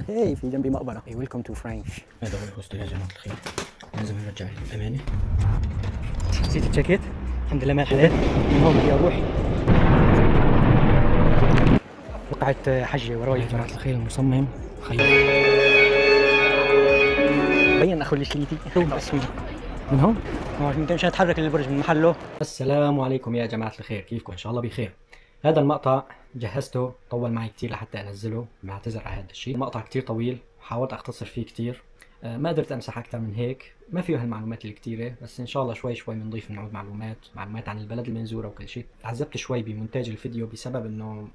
هي في جنبي مقبرة. ويلكم تو فرنش. هذا هو الهوستل يا جماعة الخير. لازم نرجع الأمانة. نسيت الجاكيت، الحمد لله ما انحرقت. من هون بدي اروح. وقعت حجة وراي يا جماعة الخير المصمم خير. بين اخو الشليتي بس من هون مش هتحرك البرج من محله. السلام عليكم يا جماعة الخير، كيفكم؟ إن شاء الله بخير. هذا المقطع جهزته طول معي كتير لحتى أنزله، بعتذر على هذا الشيء. المقطع كتير طويل، حاولت أختصر فيه كتير. ما قدرت أمسح أكثر من هيك، ما فيه هالمعلومات الكتيرة، بس إن شاء الله شوي شوي بنضيف نعود معلومات عن البلد اللي بنزوره وكل شيء. تعذبت شوي بمونتاج الفيديو بسبب إنه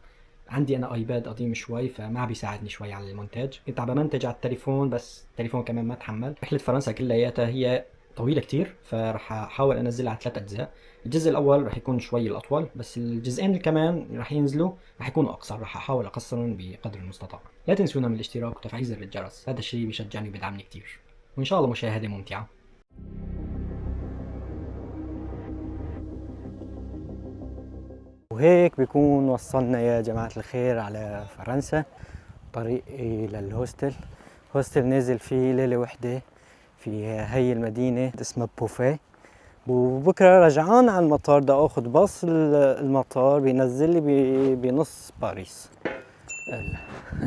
عندي أنا أيباد قديم شوي، فما بيساعدني شوي على المونتاج. كنت عم بمنتج على التليفون، بس التليفون كمان ما تحمل. رحلة فرنسا كلياتها هي طويلة كتير، فرح أحاول أنزلها على 3 أجزاء. الجزء الأول رح يكون شوي الأطول، بس الجزئين اللي كمان رح ينزلوا رح يكونوا أقصر. رح أحاول أقصرهم بقدر المستطاع. لا تنسونا من الاشتراك وتفعيل زر الجرس، هذا الشيء بيشجعني وبيدعمني كتير. وإن شاء الله مشاهدة ممتعة. وهيك بيكون وصلنا يا جماعة الخير على فرنسا. طريقي للهوستل. هوستل نازل فيه ليلة وحدة في هي المدينة اسمها بوفيه. وبكرة رجعان على المطار، بدي اخذ باص المطار بينزل لي بنص باريس.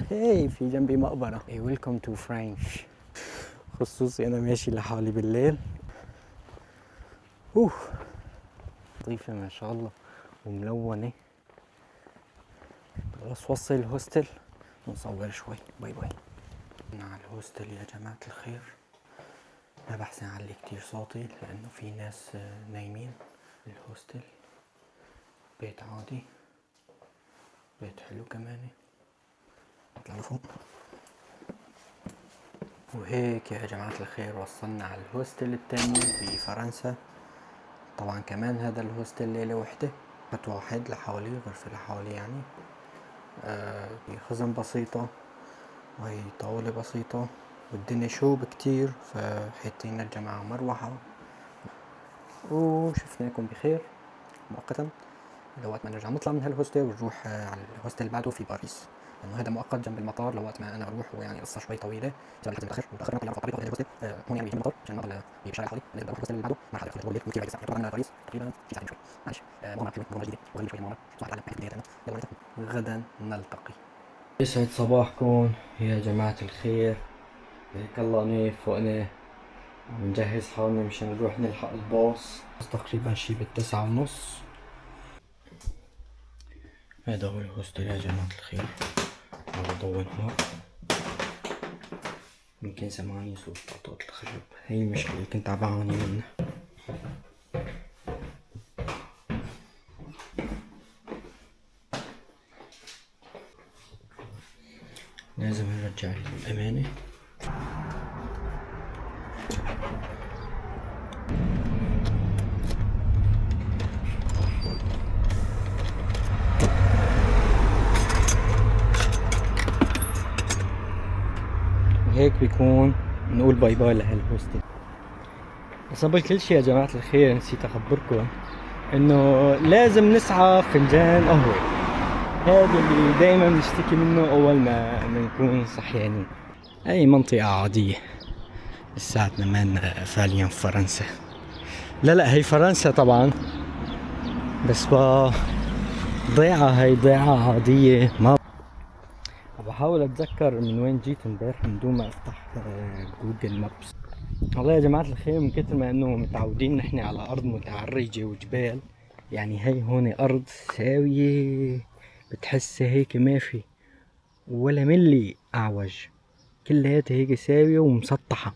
هي في جنبي مقبرة. ويلكم تو فرنش. خصوصي انا ماشي لحالي بالليل. نظيفة ما شاء الله وملونة. خلاص وصل الهوستل ونصور شوي. باي باي. على الهوستل يا جماعة الخير. ما بحسن اعلي كتير صوتي لانه في ناس نايمين. الهوستل بيت عادي، بيت حلو كمان. نطلع لفوق. وهيك يا جماعة الخير وصلنا على الهوستل التاني بفرنسا. طبعا كمان هذا الهوستل ليلة وحدة، بيت واحد لحالي، غرفة لحالي يعني. خزن بسيطة وهي طاولة بسيطة، والدنيا شوب كتير، فحيطين الجماعة مروحة. وشفناكم بخير مؤقتا لوقت ما نرجع نطلع من هالهوستل ونروح على الهوستل اللي بعده في باريس، لانه هذا مؤقت جنب المطار لوقت ما انا اروح. ويعني قصه شوي طويله بسبب لحد متاخر نطلع على طريق الهوستل هون يعني جنب المطار عشان ما اضل بشارع حالي. لازم اروح الهوستل اللي بعده ما حدا يدخل الهوستل كثير بعيد. طبعا من باريس تقريبا في ساعتين شوي. معلش مغامره حلوه، مغامره جديده وغريبه شوي. المغامره صح على بدايتنا. يلا غدا نلتقي. يسعد صباحكم يا جماعة الخير. هيك الله نايف فوقنا، عم نجهز حالنا مشان نروح نلحق الباص. تقريبا شي ب9:30. هذا هو الهوستل يا جماعة الخير. عم بضوي هون، يمكن سمعني صوت طاطات الخشب. هي المشكلة اللي كنت عم بعاني منها. لازم نرجع الأمانة. وهيك بيكون نقول باي باي لهالهوستل. بس قبل كل شي يا جماعة الخير نسيت اخبركم انه لازم نسعى فنجان قهوة. هذا اللي دايما بنشتكي منه اول ما نكون صحيانين. اي منطقة عادية لساتنا ما فعليا في فرنسا. لا هي فرنسا طبعا، بس ضيعة. هي ضيعة عادية. ما بحاول اتذكر من وين جيت امبارح من دون ما افتح جوجل مابس. والله يا جماعة الخير من كتر ما انه متعودين نحن على ارض متعرجة وجبال، يعني هي هون ارض ساوية، بتحسها هيك ما في ولا ملي اعوج، كلياتها هيك ساوية ومسطحة.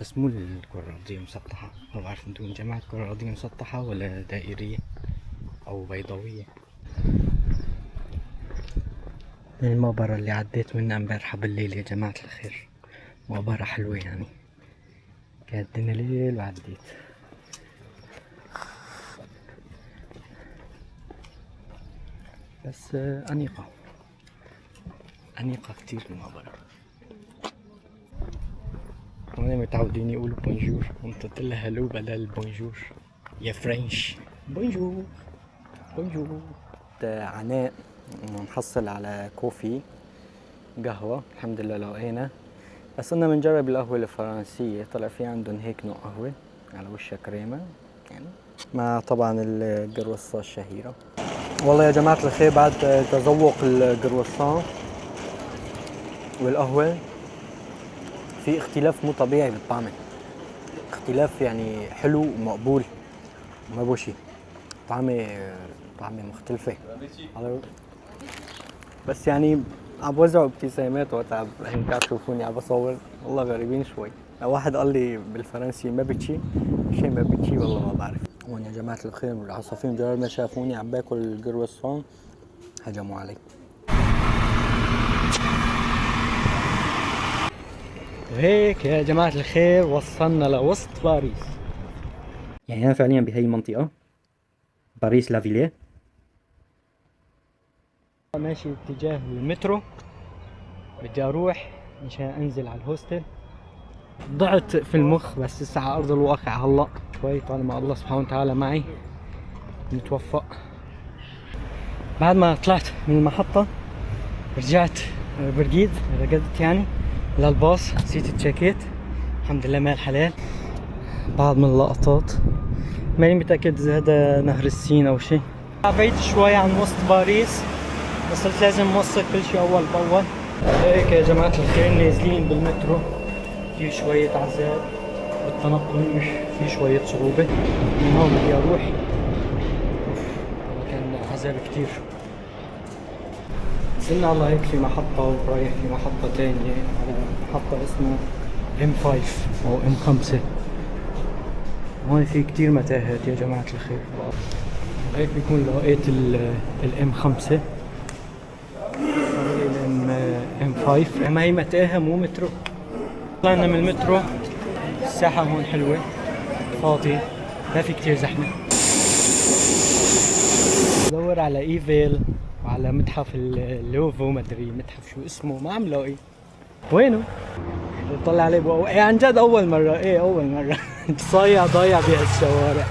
بس مو الكرة الأرضية مسطحة، ما بعرف انتو من جماعة الكرة الأرضية مسطحة ولا دائرية أو بيضاوية. المقبرة اللي عديت منها امبارحة بالليل يا جماعة الخير، مقبرة حلوة يعني، كانت الدنيا ليل وعديت. بس أنيقة كتير المقبرة. هون متعودين يقولوا بونجور، قمت لها هلو بدل بونجور يا فرنش. بونجور. عناء نحصل على كوفي قهوة الحمد لله لقينا. بس قلنا بنجرب القهوة الفرنسية، طلع في عندهم هيك نوع قهوة على وشها كريمة يعني، مع طبعا القروصة الشهيرة. والله يا جماعة الخير بعد تذوق القروصان والقهوة في اختلاف مو طبيعي بالطعم، اختلاف يعني حلو ومقبول ما بو شي، طعمة مختلفة. بس يعني عم بوزعوا ابتسامات وقت عم تشوفوني عم بصور، والله غريبين شوي. واحد قال لي بالفرنسي ما بتشي شيء، ما بتشي والله ما بعرف. هون يا جماعة الخير العصافير مجرد ما شافوني عم باكل القروصون هجموا علي. وهيك يا جماعة الخير وصلنا لوسط باريس. يعني أنا فعليا بهي المنطقة باريس لافيليه، ماشي اتجاه المترو، بدي اروح مشان انزل على الهوستل. ضعت في المخ بس لسه على ارض الواقع هلا شوي، طالما الله سبحانه وتعالى معي متوفق. بعد ما طلعت من المحطة رجعت رقدت يعني للباص، نسيت التشيكيت، الحمد لله مال حلال. بعض من اللقطات ماني متأكد إذا هذا نهر السين أو شيء. بعيد شوي عن وسط باريس بس قلت لازم نوصل كل شيء أول بأول. هيك يا جماعة الخير نازلين بالمترو، في شوية عذاب بالتنقل، مش في شوية صعوبة. من هون بدي أروح، كان عذاب كتير. نزلنا الله هيك في محطة ورايح في محطة تانية على محطة اسمها M5 أو M5. هون في كتير متاهات يا جماعة الخير. هيك بيكون لقيت الام 5 الام 5. اما هي متاهه مو مترو. طلعنا من المترو، الساحه هون حلوه فاضي ما في كتير زحمه. بدور على ايفيل وعلى متحف اللوفو، ما ادري متحف شو اسمه، ما عم لاقي وينه. بطلع عليه إيه عن جد اول مره، ايه اول مره ضايع بهالشوارع.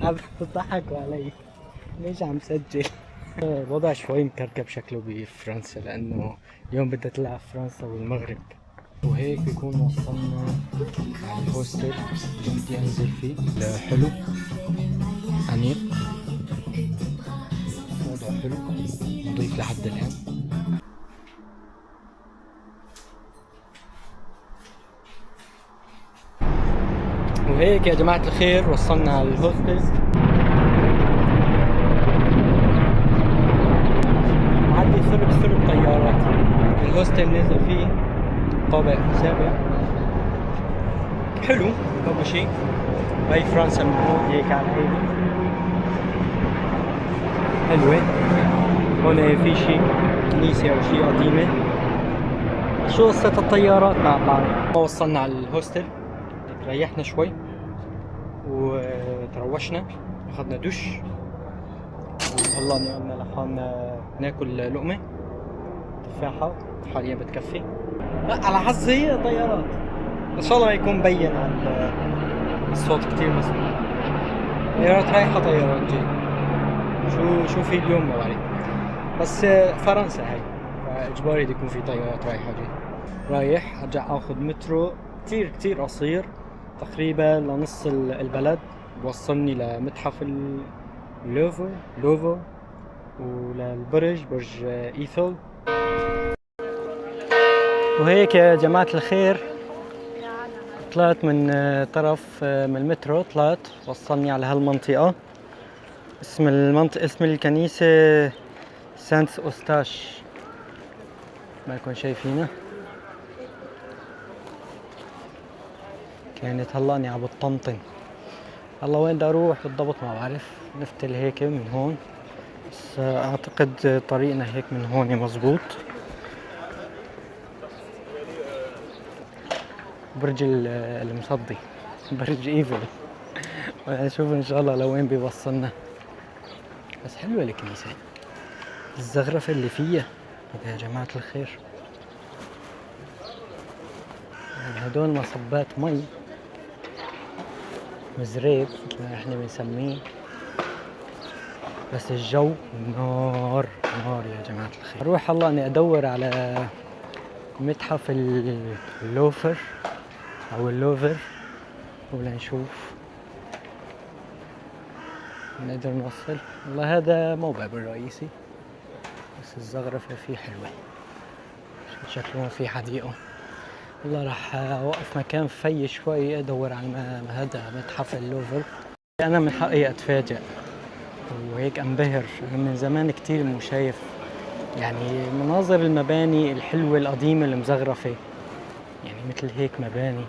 عم بتضحكوا علي ليش عم سجل؟ الوضع شوي مكركب شكله بفرنسا لأنه اليوم بدها تلعب فرنسا والمغرب. وهيك بيكون وصلنا على الهوستل اللي بدي أنزل فيه. حلو أنيق، موضوع حلو نضيف لحد الآن. وهيك يا جماعة الخير وصلنا على الهوستل. عندي فرق طيارات. الهوستل نزل فيه طابق سابع حلو أول شي. هاي فرنسا من هون هيك على عيني حلوة. هون في شي كنيسة أو شي قديمة. شو قصة الطيارات ما بعرف. وصلنا على الهوستل، ريحنا شوي وتروشنا، أخذنا دش وطلعنا قلنا لحالنا ناكل لقمة تفاحة حاليا بتكفي. لا على حظي طيارات، ان شاء الله ما يكون مبين على الصوت كتير مسموع. طيارات رايحة طيارات جاي، شو في اليوم ما بعرف. بس فرنسا هاي فاجباري يكون في طيارات رايحة جاي. رايح ارجع اخذ مترو كتير قصير تقريبا لنص البلد، بوصلني لمتحف لوفو وللبرج، برج ايفل. وهيك يا جماعة الخير طلعت من طرف من المترو، طلعت وصلني على هالمنطقة. اسم الكنيسة سانت أوستاش، ما يكون شايفينه. كانت هلاني عم بتطنطن. هلا وين بدي اروح بالضبط ما بعرف. نفتل هيك من هون، بس اعتقد طريقنا هيك من هون مزبوط. برج المصدي، برج ايفل. نشوف ان شاء الله لوين بيوصلنا. بس حلوة الكنيسة، الزخرفة اللي فيها يا جماعة الخير. هدول مصبات مي، مزريب مثل ما احنا بنسميه، بس الجو نار يا جماعة الخير. اروح هلا اني ادور على متحف اللوفر او اللوفر، ولنشوف نقدر نوصل. والله هذا مو باب الرئيسي بس الزخرفة فيه حلوة، شكله في حديقة. والله راح اوقف مكان في شوي ادور على هذا متحف اللوفر. انا من حقي اتفاجئ وهيك انبهر، انا من زمان كتير مو شايف يعني مناظر المباني الحلوة القديمة المزخرفة، يعني مثل هيك مباني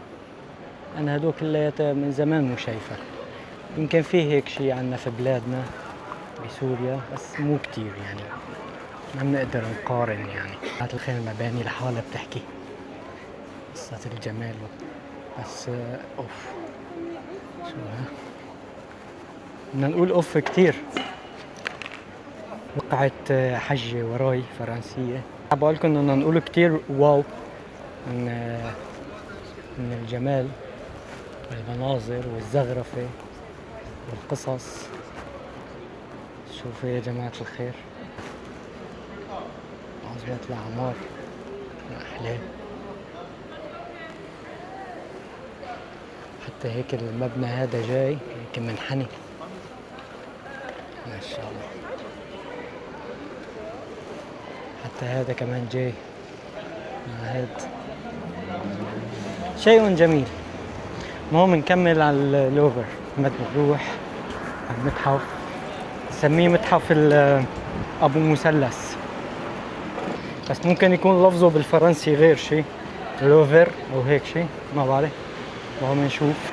انا هدول كلياتها من زمان مو شايفها. يمكن في هيك شي عنا في بلادنا بسوريا بس مو كتير، يعني ما بنقدر نقارن. يعني هات الخير المباني لحالها بتحكي قصة الجمال. بس اوف شو ها، بدنا نقول اوف كتير. وقعت حجة وراي فرنسية، بقولكم انه نقول كتير واو من الجمال والمناظر والزخرفة والقصص. شوفوا يا جماعة الخير، عظمة الأعمار أحلام. حتى هيك المبنى هذا جاي هيك منحني ما شاء الله. حتى هذا كمان جاي هاد شيء جميل. المهم نكمل على اللوفر. نروح على المتحف، نسميه متحف أبو مثلث، بس ممكن يكون لفظه بالفرنسي غير شيء، لوفر أو هيك شيء ما بعرف. وهم نشوف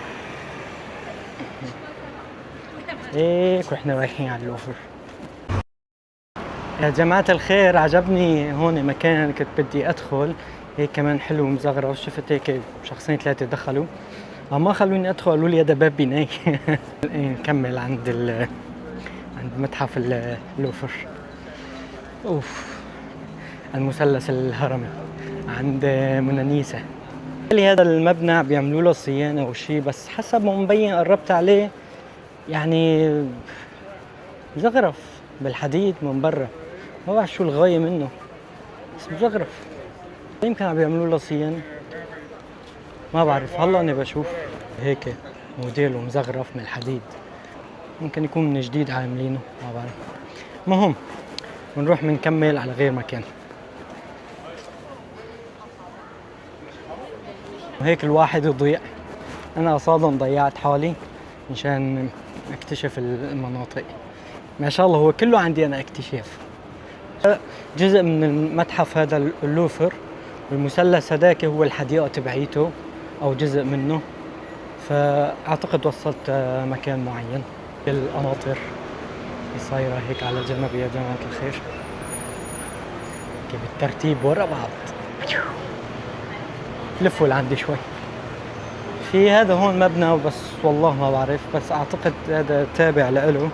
هيك واحنا رايحين على اللوفر. يا جماعة الخير عجبني هون مكان كنت بدي ادخل، هيك كمان حلو مزغرف. شفت هيك شخصين ثلاثة دخلوا ما خلوني ادخل، قالوا لي هذا باب بناي. نكمل عند متحف اللوفر. اوف المثلث الهرمي عند منانيسة. هذا المبنى بيعملوا له صيانة او شيء، بس حسب ما مبين قربت عليه يعني زغرف بالحديد من برا، ما بعرف شو الغاية منه بس مزغرف. يمكن عم بيعملوا له صيانة ما بعرف. هلا انا بشوف هيك موديل ومزغرف من الحديد، ممكن يكون من جديد عاملينه ما بعرف. المهم بنروح بنكمل على غير مكان. وهيك الواحد يضيع. انا اصلا ضيعت حالي مشان اكتشف المناطق. ما شاء الله هو كله عندي انا اكتشاف. جزء من المتحف هذا اللوفر، والمثلث هذاك هو الحديقة تبعيته او جزء منه، فاعتقد وصلت مكان معين. القناطر صايرة هيك على جنب يا جماعة الخير، كيف بالترتيب ورا بعض. لفوا لعندي شوي. في هذا هون مبنى بس والله ما بعرف، بس اعتقد هذا تابع لإله.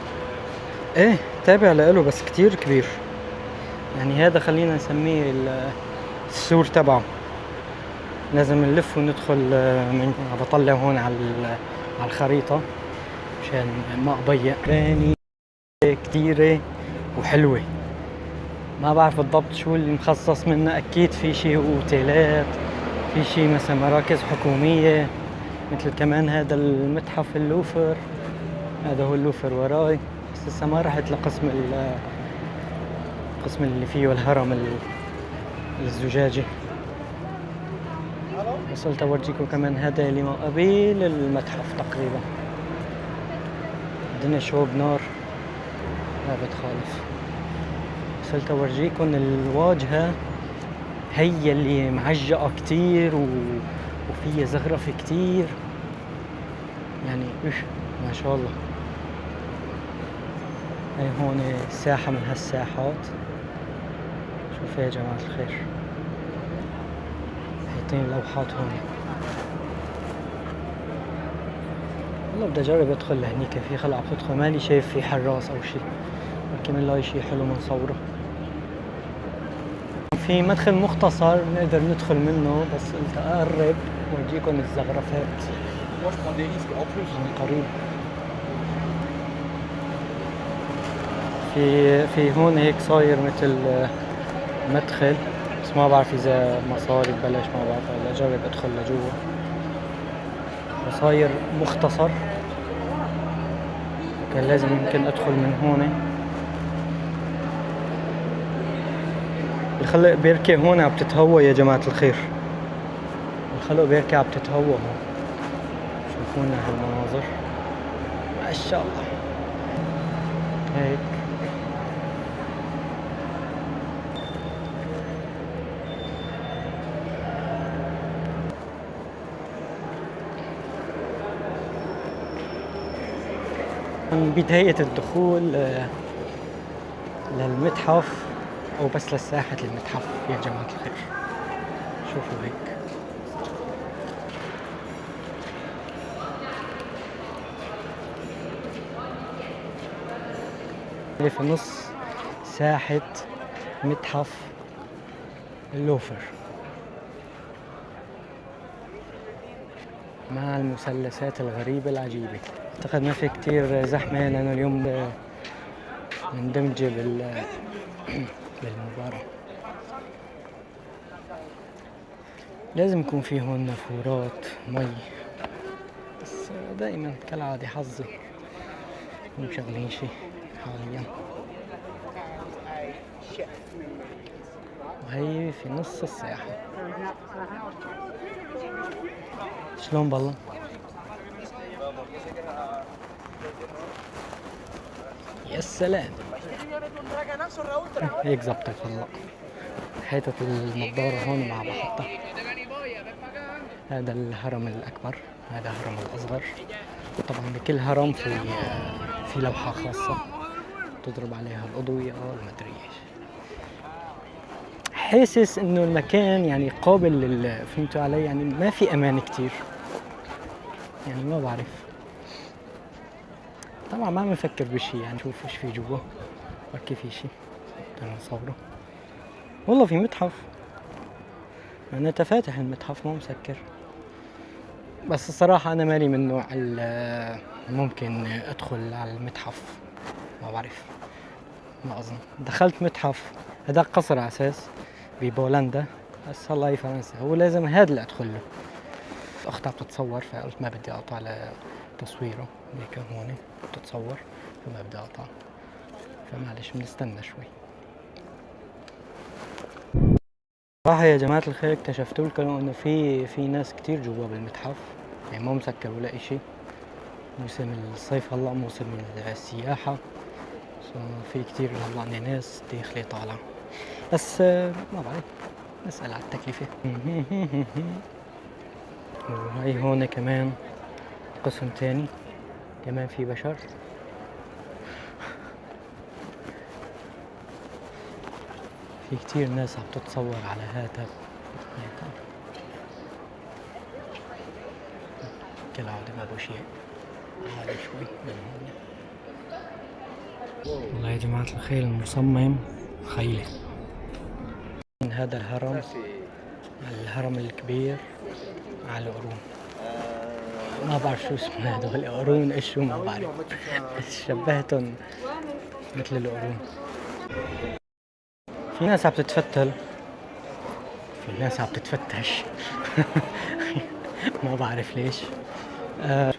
ايه تابع لإله بس كتير كبير، يعني هذا خلينا نسميه السور تبعه. لازم نلف وندخل من بطلع هون على الخريطة مشان ما اضيع. مباني كتيرة وحلوة، ما بعرف بالضبط شو اللي مخصص منه. اكيد في شي اوتيلات، في شي مثلا مراكز حكومية، مثل كمان هذا المتحف اللوفر. هذا هو اللوفر وراي، بس لسه ما رحت لقسم القسم اللي فيه الهرم الزجاجي. وصلت اورجيكم كمان هذا اللي قبيل المتحف تقريبا. الدنيا شوب نار ما بتخالف. وصلت اورجيكم الواجهة هي اللي معجقة كتير وفيها زخرفة كتير، يعني ما شاء الله. هاي هون ساحة من هالساحات. شوفوا يا جماعة الخير، حاطين لوحات هون. والله بدي اجرب ادخل لهنيك، في خلق تدخل مالي شايف في حراس او شي، يمكن نلاقي شي حلو منصوره. في مدخل مختصر نقدر ندخل منه، بس قلت اقرب واجيكم الزخرفات من قريب. في هون هيك صاير مثل مدخل، بس بس ما بعرف اذا مصاري ببلش، ما بعرف. هلا اجرب ادخل لجوا، وصاير مختصر. كان لازم يمكن ادخل من هون. الخلق بيركي هون عم تتهوى يا جماعة الخير. الخلق بيركي عم تتهوى هون. شوفونا هالمناظر ما شاء الله. هيك من بداية الدخول للمتحف، أو بس لساحة المتحف يا جماعة الخير. شوفوا هيك. في نص ساحة متحف اللوفر مع المثلثات الغريبة العجيبة. أعتقد ما في كتير زحمة لأنه اليوم مندمجة بالمباراة. لازم يكون في هون نافورات مي، بس دائما كالعادة حظي مو مشغلين شي حاليا. وهي في نص الساحة. شلون بالله؟ يا سلام، هيك زبطت والله. حيطة النظارة هون مع بعضها. هذا الهرم الأكبر، هذا الهرم الأصغر. طبعا بكل هرم في لوحة خاصة تضرب عليها الأضوية المدري ايش. حاسس انه المكان يعني قابل فهمتوا علي، يعني ما في امان كتير، يعني ما بعرف. طبعا ما عم نفكر بشي، يعني نشوف ايش في جوا، بركي في شي بدنا نصوره. والله في متحف، انا تفاتح المتحف مو مسكر. بس الصراحة انا مالي من نوع ممكن ادخل على المتحف، ما بعرف، ما اظن. دخلت متحف هداك قصر على اساس ببولندا، بس هلا هي فرنسا، هو لازم هذا اللي ادخل له. اختها بتتصور فقلت ما بدي اقطع لتصويره، هيك هون بتتصور فما بدي اقطع، فمعلش بنستنى شوي. صراحة يا جماعة الخير اكتشفتوا لكم انه في ناس كتير جوا بالمتحف، يعني ما مسكر ولا اشي. موسم الصيف هلا، موسم السياحة، في كتير هلا ناس داخلة طالعة، بس ما بعرف، نسأل على التكلفة. وهي هون كمان قسم تاني، كمان في بشر. في كتير ناس عم تتصور على هاتف هيك. كالعادة ما بو شيء عالي شوي من هون. والله يا جماعة الخير المصمم خيلة. من هذا الهرم الكبير على القرون، ما بعرف شو اسمه هدول القرون، ايش شو ما بعرف، بس شبهتهم مثل القرون. في ناس عم تتفتل، في ناس عم تتفتش. ما بعرف ليش.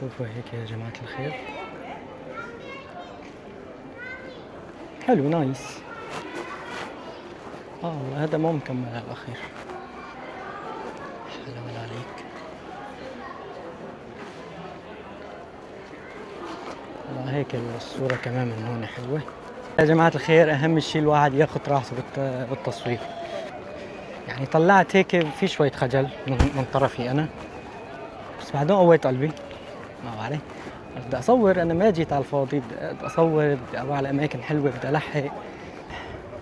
شوفوا هيك يا جماعة الخير، حلو نايس. والله هذا مو مكمل على الأخير. حلو عليك والله. هيك الصورة كمان من هون حلوة يا جماعة الخير. أهم شيء الواحد ياخد راحته بالتصوير. يعني طلعت هيك في شوية خجل من طرفي أنا، بس بعدين قويت قلبي، ما بعرف، بدي أصور. أنا ما جيت على الفاضي، بدي أصور، بدي أروح على أماكن حلوة، بدي ألحق.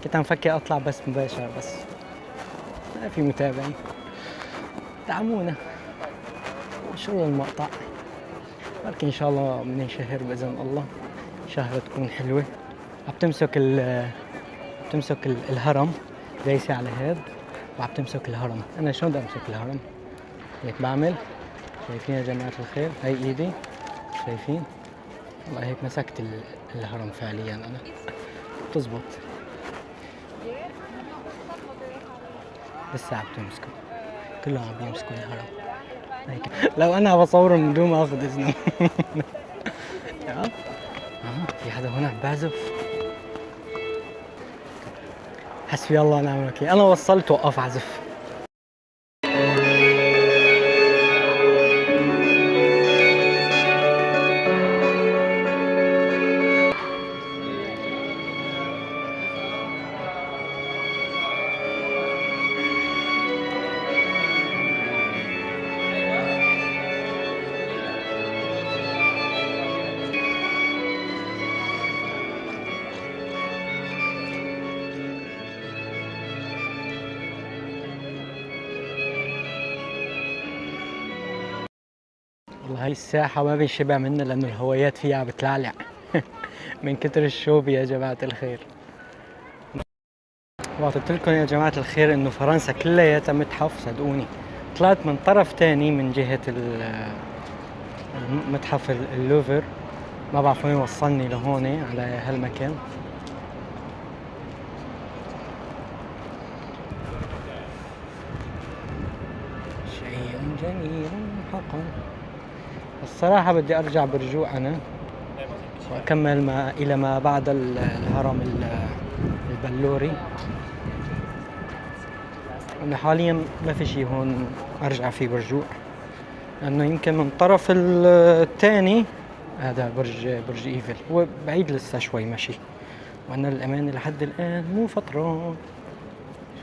كنت عم فكر أطلع بس مباشر، بس ما في متابعين. دعمونا، شو المقطع، بركي إن شاء الله بننشهر بإذن الله، شهرة تكون حلوة. عم تمسك الهرم، دايسة على هاد وعم تمسك الهرم. أنا شلون بدي أمسك الهرم؟ هيك بعمل، شايفين يا جماعة الخير؟ هاي إيدي، شايفين؟ والله هيك مسكت الهرم فعليا. أنا، بتزبط. لسه عم تمسكوا، كلهم عم يمسكوا الهرم هيك. لو انا بصور من دون ما اخذ اذنه. في حدا هون عم بعزف. حسبي الله ونعم الوكيل، انا وصلت وقف عزف. والله هاي الساحة ما بنشبع منها لأنه الهوايات فيها عم بتلعلع. من كتر الشوب يا جماعة الخير. وقلت لكم يا جماعة الخير إنه فرنسا كلياتها متحف، صدقوني. طلعت من طرف تاني من جهة متحف اللوفر، ما بعرف وين وصلني لهون على هالمكان. شيء جميل حقا. الصراحة بدي أرجع برجوع أنا وأكمل إلى ما بعد الهرم البلوري. أنا حاليا ما في شي هون أرجع فيه برجوع، لأنه يمكن من طرف الثاني هذا برج إيفل هو بعيد لسه شوي مشي، وأنا الأمان لحد الآن مو فترة.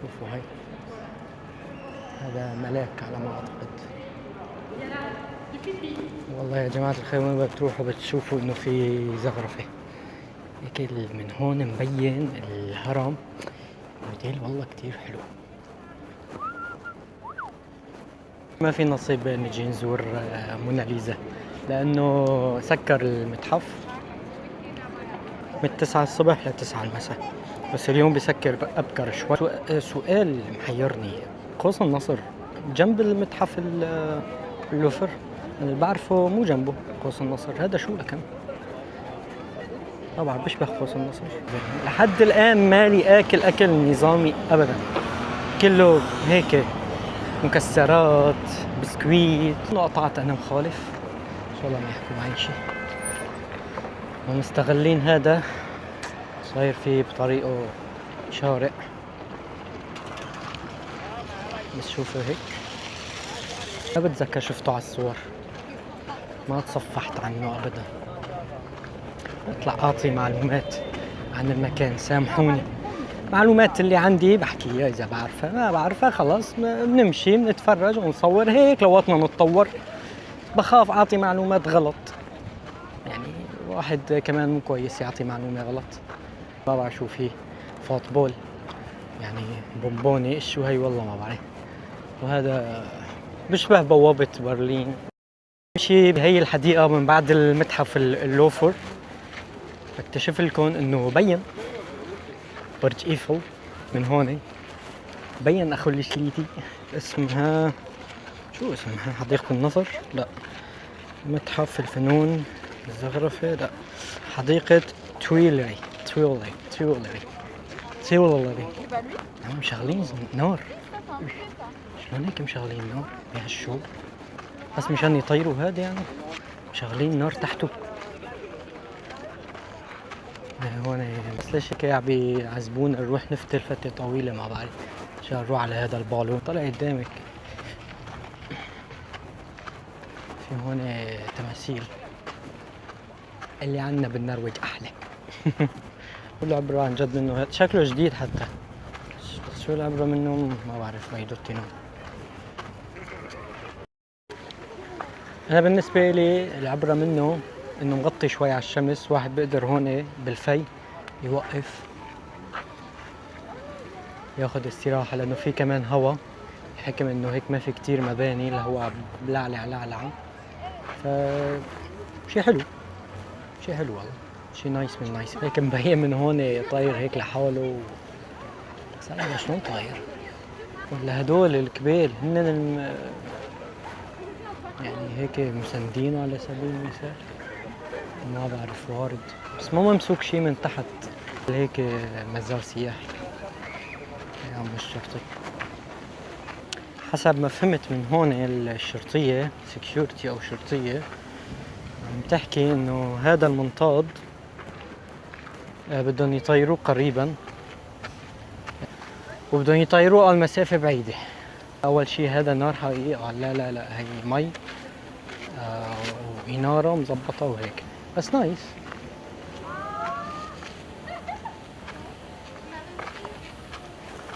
شوفوا هاي، هذا ملاك على ما أعتقد. والله يا جماعة الخير وين بتروحوا بتشوفوا إنه في زخرفة هيك من هون مبين الهرم. الموديل والله كتير حلو. ما في نصيب نجي نزور موناليزا لأنه سكر المتحف من 9 الصبح ل 9 المساء، بس اليوم بسكر أبكر شوي. سؤال محيرني، قوس النصر جنب المتحف اللوفر؟ اللي بعرفه مو جنبه قوس النصر، هذا شو لكن؟ طبعا بيشبه قوس النصر. لحد الآن مالي آكل أكل نظامي أبدا، كله هيك مكسرات بسكويت. قطعت أنا مخالف إن شاء الله ما يحكوا معي شي. ومستغلين هذا صاير فيه بطريقه شارع، بس شوفوا هيك. ما بتذكر شفته على الصور، ما تصفحت عنه ابدا. اطلع اعطي معلومات عن المكان، سامحوني. معلومات اللي عندي بحكيها، اذا بعرفها ما بعرفها خلاص بنمشي بنتفرج ونصور هيك. لو وطنا نتطور بخاف اعطي معلومات غلط، يعني واحد كمان مو كويس يعطي معلومة غلط. ما بعرف شو في فوتبول يعني بونبوني شو هي والله ما بعرف. وهذا بيشبه بوابة برلين. مشي بهي الحديقة من بعد المتحف اللوفر، اكتشف لكم انه بين برج ايفل من هون. بين اخو الشليتي. اسمها شو اسمها؟ حديقة النصر؟ لا. متحف الفنون الزخرفة؟ لا. حديقة تويلري. مشغلين نار. شلون هيك مشغلين نار بهالشو؟ بس مشان يطيروا هذا يعني مشغلين نار تحته. هون بس ليش هيك عم بيعذبونا نروح نفتل فترة طويلة ما بعرف عشان نروح على هذا البالون. طلع قدامك في هون تماثيل. اللي عنا بالنرويج أحلى. كله عبارة عن جد منه، هذا شكله جديد حتى، بس شو العبرة منه ما بعرف. ما يدوتينه. أنا بالنسبة لي العبرة منه إنه مغطي شوي على الشمس، واحد بيقدر هون بالفي يوقف ياخد استراحة، لأنه في كمان هوا. الحكم إنه هيك ما في كتير مباني، الهوا بلعلع لعلعة، شي حلو. شي حلو والله، شي نايس من نايس. هيك مبين من هون طاير هيك لحاله. بس أنا شلون طاير؟ ولا هدول الكبيل هن يعني هيك مسندين على سبيل المثال؟ ما بعرف، وارد. بس ما ممسوك شي من تحت هيك مزار سياحي يا عم الشرطي. حسب ما فهمت من هون الشرطية سكيورتي أو شرطية عم تحكي إنه هذا المنطاد بدهم يطيروه قريبا، وبدهم يطيروه على مسافة بعيدة. أول شي هذا نار حقيقة، لا هي مي وإنارة مزبطة وهيك، بس نايس.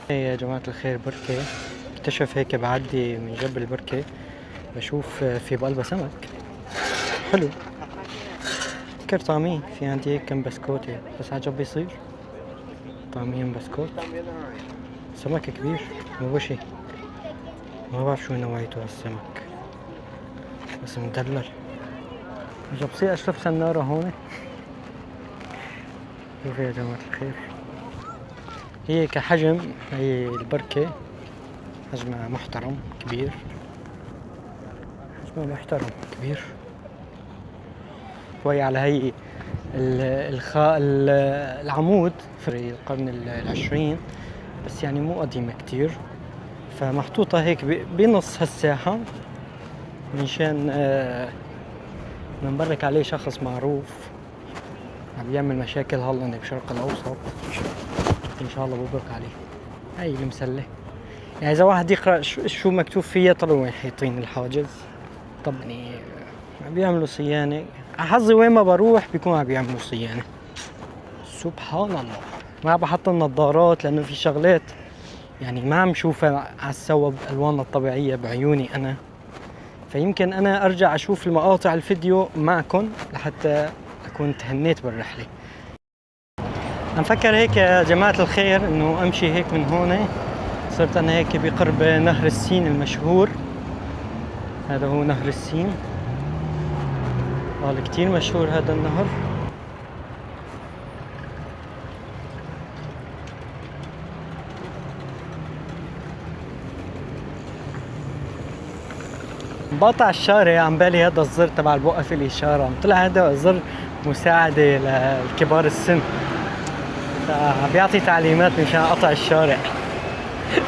يا جماعة الخير بركة اكتشف هيك بعدي من جنب البركة بشوف في بقلبها سمك حلو. فكر طعمين، في عندي هيك كم بسكوتة بس عجب بيصير طعمين بسكوت. سمك كبير مو شي، ما بعرف شو نوعيته هالسمك بس مدلل. عجب بصير اشرب سنارة هون. شوف يا جماعة الخير، هي كحجم هي البركة حجمها محترم كبير، حجمها محترم كبير شوي على هي العمود في القرن العشرين، بس يعني مو قديمة كتير، فمحطوطة هيك بنص هالساحة منشان منبرك عليه شخص معروف عم يعمل مشاكل هلا بشرق الأوسط، إن شاء الله ببرك عليه. هاي المسلة يعني إذا واحد يقرأ شو مكتوب فيها طلعوا وين حيطين الحاجز. طب يعني عم بيعملوا صيانة، حظي وين ما بروح بيكون عم بيعملوا صيانة. سبحان الله. ما بحط النظارات لأنه في شغلات يعني ما عم شوفها على السوا بألوانها الطبيعية بعيوني أنا، فيمكن أنا أرجع أشوف المقاطع الفيديو معكم لحتى أكون تهنيت بالرحلة. أنا مفكر هيك يا جماعة الخير إنه أمشي هيك من هون، صرت أنا هيك بقرب نهر السين المشهور. هذا هو نهر السين، كتير مشهور هذا النهر. بقطع الشارع عم بالي هذا الزر تبع البوقف الإشارة، طلع هذا زر مساعدة للكبار السن، بيعطي تعليمات مشان قطع الشارع.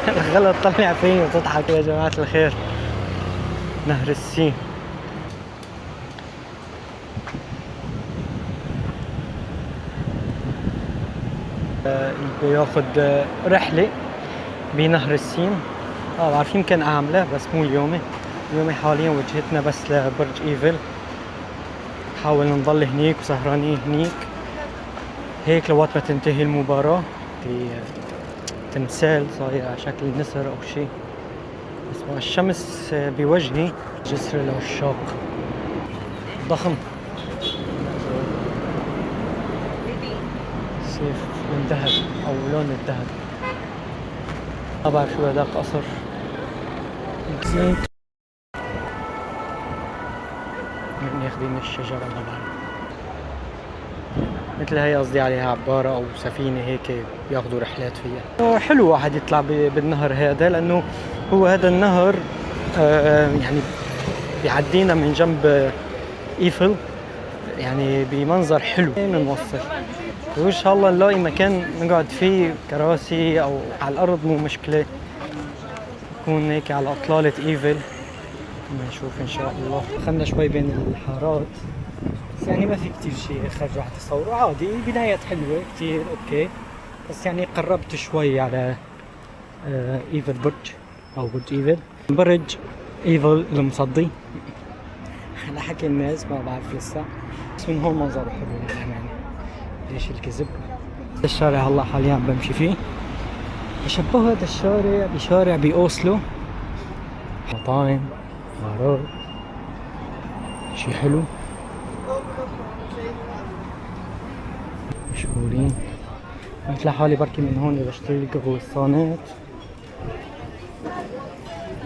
الغلط طلع فيني وتضحك يا جماعة الخير. نهر السين بياخد رحلة بنهر السين. بعرف يمكن أعملها بس مو اليومي حاليا وجهتنا بس لبرج ايفل، نحاول نضل هنيك وسهرانين هنيك هيك لوقت ما تنتهي المباراة. في تمثال صاير على شكل نسر او شي، بس الشمس بوجهي. جسر العشاق ضخم، سيف من ذهب او لون الذهب، ما بعرف شو هذاك قصر. ياخذين الشجرة ما بعرف، مثل هي قصدي عليها عبارة أو سفينة هيك بياخدوا رحلات فيها. حلو واحد يطلع بالنهر هذا، لأنه هو هذا النهر يعني بيعدينا من جنب إيفل، يعني بمنظر حلو. بنوصل وإن شاء الله نلاقي مكان نقعد فيه، كراسي أو على الأرض مو مشكلة، نكون هيك على إطلالة إيفل. نشوف إن شاء الله. دخلنا شوي بين الحارات بس يعني ما في كتير شيء خرج واحد يصوره، عادي، بنايات حلوة كتير اوكي، بس يعني قربت شوي على ايفل برج او برج ايفل، برج ايفل المصدي على حكي الناس ما بعرف لسه، بس من هون منظره حلو للأمانة، ليش الكذب. الشارع هلا حاليا بمشي فيه بشبه هذا الشارع بشارع بأوسلو، مطاعم بارات شي حلو مشهورين. مثل حالي بركي من هون بشتري القهوة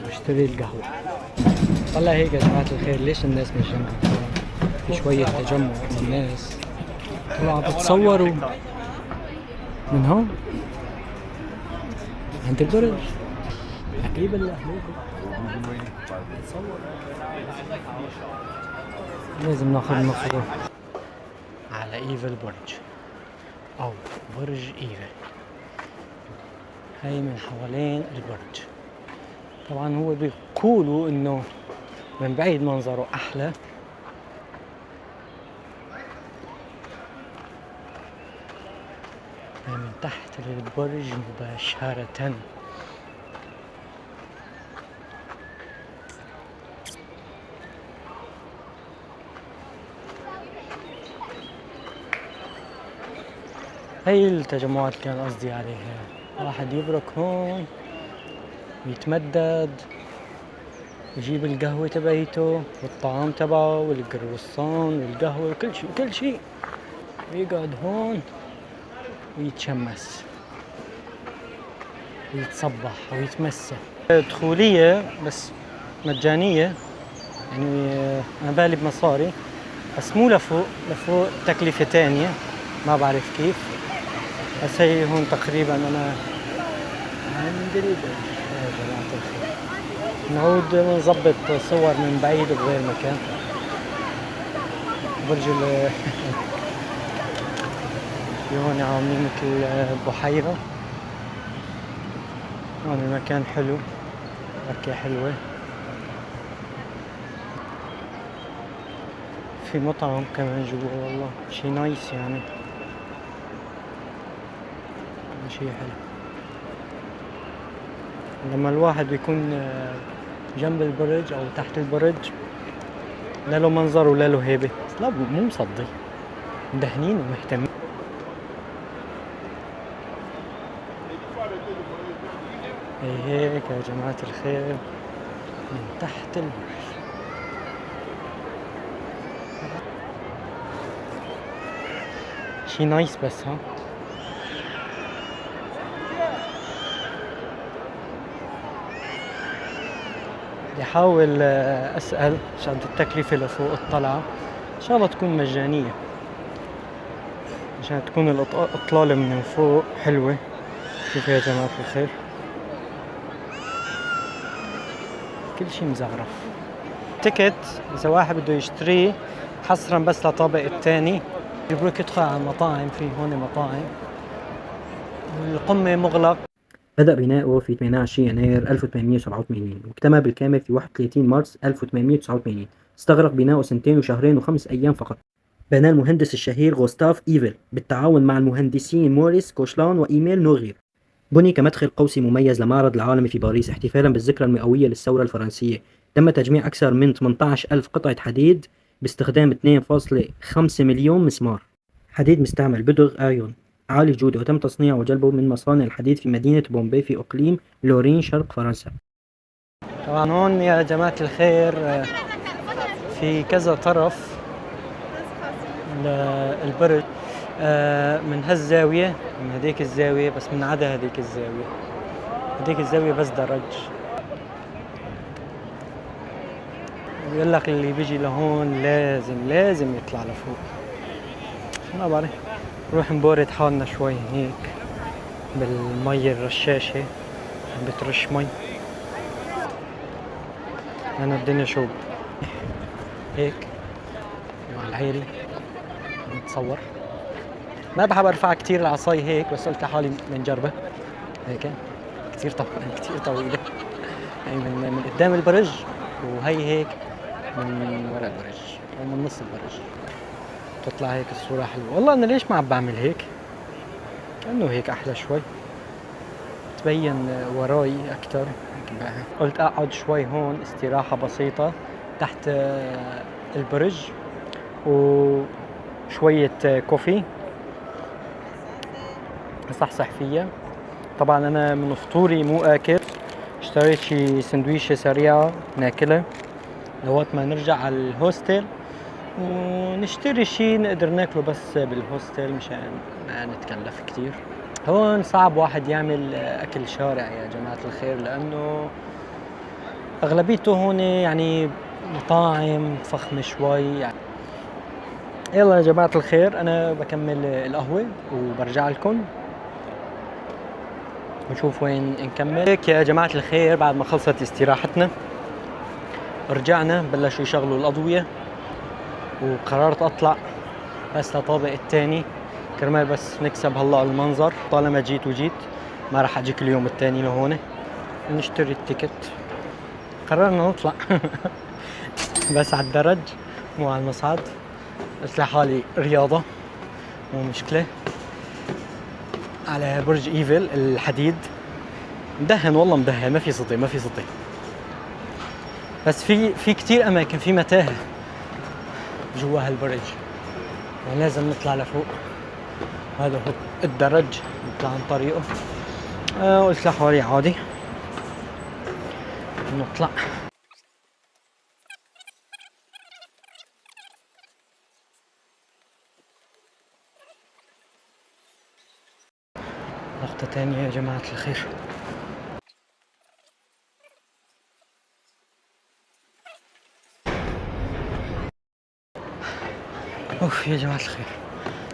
بشتري القهوة. طلع هيك يا جماعة الخير، ليش الناس مش جنبي؟ في شوية تجمع من الناس طلعوا بتصوروا من هون عند البرج. حبيب الله لازم ناخذ مصروف على ايفل برج او برج ايفل. هاي من حوالين البرج، طبعا هو بيقولوا انه من بعيد منظره احلى. من تحت البرج مباشرة. هي التجمعات اللي كان قصدي عليها، واحد يبرك هون ويتمدد، يجيب القهوة تبعيته والطعام تبعه والقروصان والقهوة وكل شيء كل شيء، ويقعد هون ويتشمس ويتصبح ويتمسى. دخولية بس مجانية، يعني أنا بالي بمصاري بس مو لفوق، لفوق تكلفة تانية ما بعرف كيف. بس هي هون تقريبا أنا عند البرج يا جماعة الخير. نعود نظبط صور من بعيد بغير مكان. برج في هون عاملين مثل بحيرة. هون المكان حلو، بركة حلوة. في مطعم كمان جوا، والله شي نايس يعني، شي حلو. لما الواحد بيكون جنب البرج او تحت البرج لا له منظر ولا له هيبة. لا مو مصدي، مدهنين ومهتمين. هيك يا جماعة الخير من تحت البرج. شي نايس بس ها. بدي احاول اسأل عشان التكلفة لفوق الطلعة ان شاء الله تكون مجانية، عشان تكون الإطلالة من فوق حلوة. شوفوا يا جماعة الخير كل شي مزخرف. تيكت إذا واحد بده يشتريه حصرا بس للطابق الثاني، يبروك يدخل على المطاعم. في هون مطاعم، القمة مغلق. بدأ بناؤه في 28 يناير 1887 واكتمل بالكامل في 31 مارس 1889. استغرق بناؤه 2 وشهرين و5 أيام فقط. بناه المهندس الشهير غوستاف إيفل بالتعاون مع المهندسين موريس كوشلان وإيميل نوغير. بني كمدخل قوسي مميز لمعرض العالمي في باريس احتفالا بالذكرى المئوية للثورة الفرنسية. تم تجميع أكثر من 18,000 قطعة حديد باستخدام 2.5 مليون مسمار. حديد مستعمل بدغ آيون عالي الجودة، وتم تصنيعه وجلبه من مصانع الحديد في مدينة بومبي في إقليم لورين شرق فرنسا. طبعا هون يا جماعة الخير في كذا طرف للبرج، من هالزاوية، من هديك الزاوية، بس من عدا هديك الزاوية. هديك الزاوية بس درج. بيقول لك اللي بيجي لهون لازم يطلع لفوق. ما بعرف، نروح نبورد حالنا شوي هيك بالمي الرشاشة، عم بترش مي. أنا الدنيا شوب هيك مع العيلة نتصور. ما بحب ارفع كتير العصاي هيك، بس قلت لحالي بنجربها هيك. كتير طويلة يعني من قدام البرج، وهي هيك من وراء البرج او من نص البرج. تطلع هيك الصورة حلوة. والله انا ليش ما عم بعمل هيك؟ كأنه هيك احلى شوي، تبين وراي اكتر. قلت اقعد شوي هون استراحة بسيطة تحت البرج، وشوية كوفي صحصح فيها. طبعا انا من فطوري مو اكل، اشتريت شي سندويشة سريعة ناكلها لوقت ما نرجع على الهوستل، ونشتري شي نقدر ناكله بس بالهوستل مشان ما نتكلف كتير. هون صعب واحد يعمل اكل شارع يا جماعة الخير، لانه اغلبيته هون يعني مطاعم فخمة شوي يعني. يلا يا جماعة الخير انا بكمل القهوة وبرجع لكم نشوف وين نكمل. هيك يا جماعة الخير بعد ما خلصت استراحتنا رجعنا بلشوا يشغلوا الأضوية، وقررت أطلع بس للطابق الثاني كرمال بس نكسب هلا المنظر. طالما جيت ما راح أجيك اليوم الثاني لهون. نشتري التيكت قررنا نطلع بس على الدرج مو على المصعد. قلت لحالي رياضة مو مشكلة. على برج ايفل الحديد مدهن، والله مدهن، ما في صدي ما في صدي، بس في كتير اماكن، في متاهة جوا هالبرج، يعني لازم نطلع لفوق. هذا هو الدرج نطلع عن طريقه. قلت لحالي عادي نطلع. نقطة تانية يا جماعة الخير. اوف يا جماعة الخير،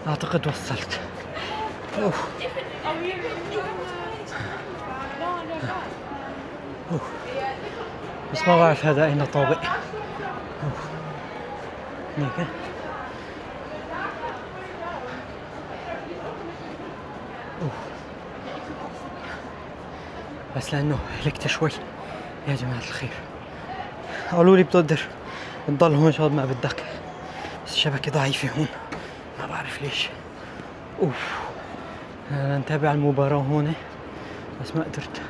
اعتقد وصلت. اوف اوف بس ما بعرف هذا اين طابق. اوف هيك اوف، بس لانه هلكت شوي يا جماعة الخير. قالوا لي بتقدر تضل هون شاد ما بدك، بس الشبكة ضعيفة هون ما بعرف ليش. اوف انا نتابع المباراة هون بس ما قدرت.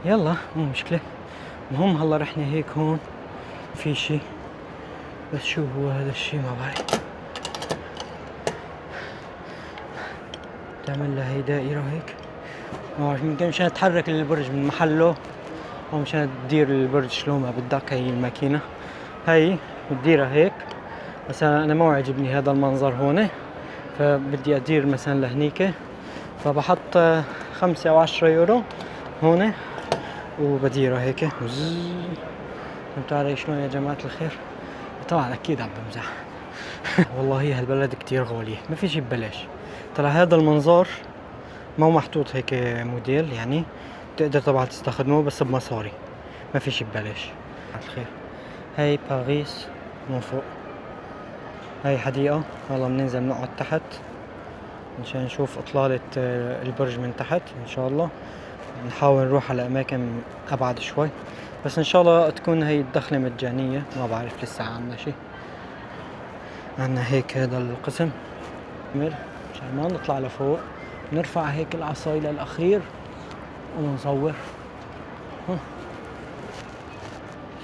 يلا مو مشكلة. المهم هلا رحنا هيك هون في شي، بس شو هو هذا الشي ما بعرف. تعمل لها هي دائرة هيك، ما بعرف، يمكن مشان تحرك البرج من محله او مشان تدير البرج شلون ما بدك. هي الماكينة هي بتديرها هيك. مثلا انا ما عجبني هذا المنظر هون، فبدي ادير مثلا لهنيك، فبحط 5 أو 10 يورو هون وبديرها هيك. فهمتوا علي شلون يا جماعة الخير؟ طبعا اكيد عم بمزح. والله هالبلد كتير غالية، ما في شي ببلاش. ترى هذا المنظار ما محطوط هيك موديل، يعني تقدر طبعا تستخدمه بس بمصاري، ما في شي ببلاش. الخير هاي باريس من فوق، هاي حديقة. والله بننزل نقعد تحت مشان نشوف اطلالة البرج من تحت ان شاء الله. نحاول نروح على اماكن ابعد شوي، بس ان شاء الله تكون هي الدخلة مجانية. ما بعرف لسه عنا شي. عنا هيك هذا القسم مشان ما نطلع لفوق، نرفع هيك العصاي للاخير ونصور.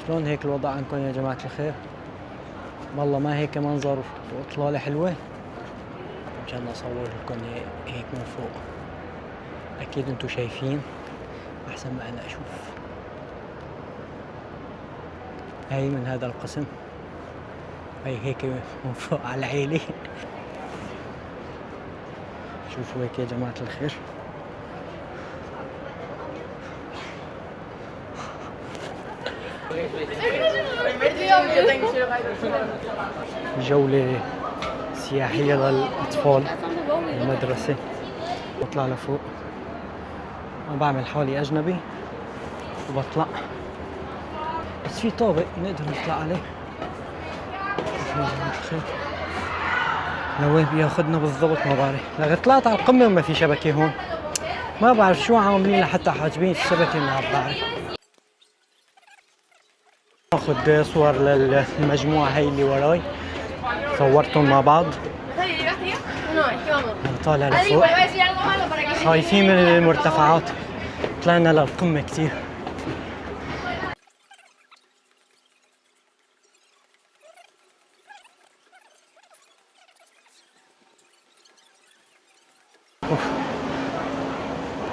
شلون هيك الوضع عندكم يا جماعة الخير؟ والله ما هيك منظر واطلالة حلوة؟ مشان اصور لكم هيك من فوق. اكيد انتو شايفين احسن ما انا اشوف. هاي من هذا القسم، هاي هيك من فوق على العيلة. شوفوا هيك يا جماعة الخير. جولة سياحية للأطفال المدرسة. بطلع لفوق وبعمل حالي أجنبي وبطلع، بس في طابق نقدر نطلع عليه. لوين بياخدنا بالضبط ما بعرف. لقد طلعت على القمة وما في شبكة هون، ما بعرف شو عاملين لحتى حاجبين الشبكة، ما بعرف. اخذ صور للمجموعة هاي اللي وراي، صورتهم مع بعض. طالع لفوق، خايفين من المرتفعات، طلعنا للقمة كتير.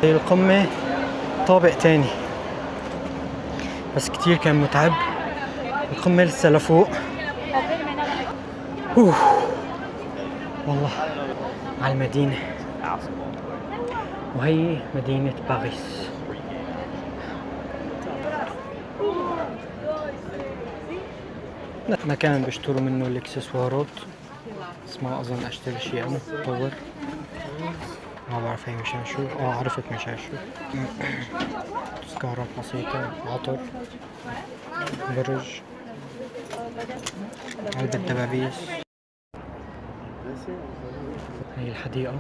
هي القمة طابق تاني، بس كتير كان متعب. القمة لسه لفوق. والله على المدينة، وهي مدينة باريس. مكان بيشتروا منه الاكسسوارات، بس ما اظن اشتري شيء انا. طور ما بعرف هي مشان شو. عرفت مشان شو. تذكارات بسيطة، عطر، برج، علبة دبابيس. هي الحديقة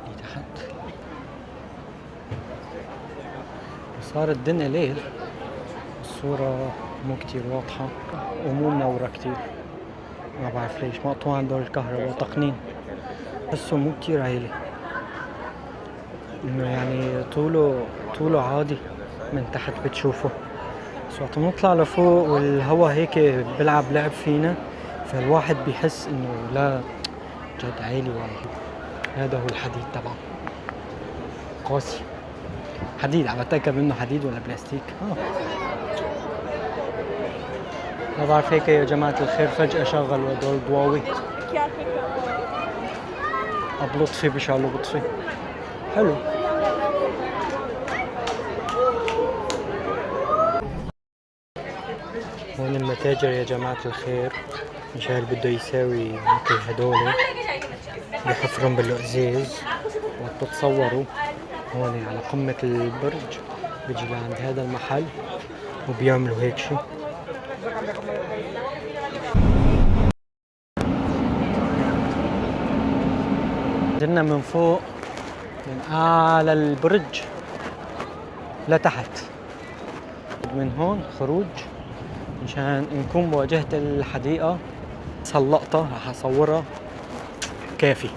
اللي تحت. صار الدنيا ليل، الصورة مو كتير واضحة ومو منورة كتير، ما بعرف ليش مقطوع عندهم الكهرباء تقنين، بسه مو كتير عالي، انه يعني طوله عادي من تحت بتشوفه، بس وقت نطلع لفوق والهوا هيك بلعب لعب فينا، فالواحد بيحس انه لا جد عالي والله. هذا هو الحديد تبعه قاسي، حديد، عم بتأكد منه حديد ولا بلاستيك. ما بعرف هيك يا جماعة الخير فجأة شغلوا هدول ضواوي، بلطفي بشعلوا بطفي حلو. هون المتاجر يا جماعة الخير، مشان بده يساوي مثل هدول بحفرهم بالقزاز، وبتتصوروا هون على قمة البرج، بيجي لعند هذا المحل وبيعملوا هيك شي. نزلنا من فوق من أعلى البرج لتحت، من هون خروج مشان نكون بواجهة الحديقة. هاللقطة رح أصورها كافي.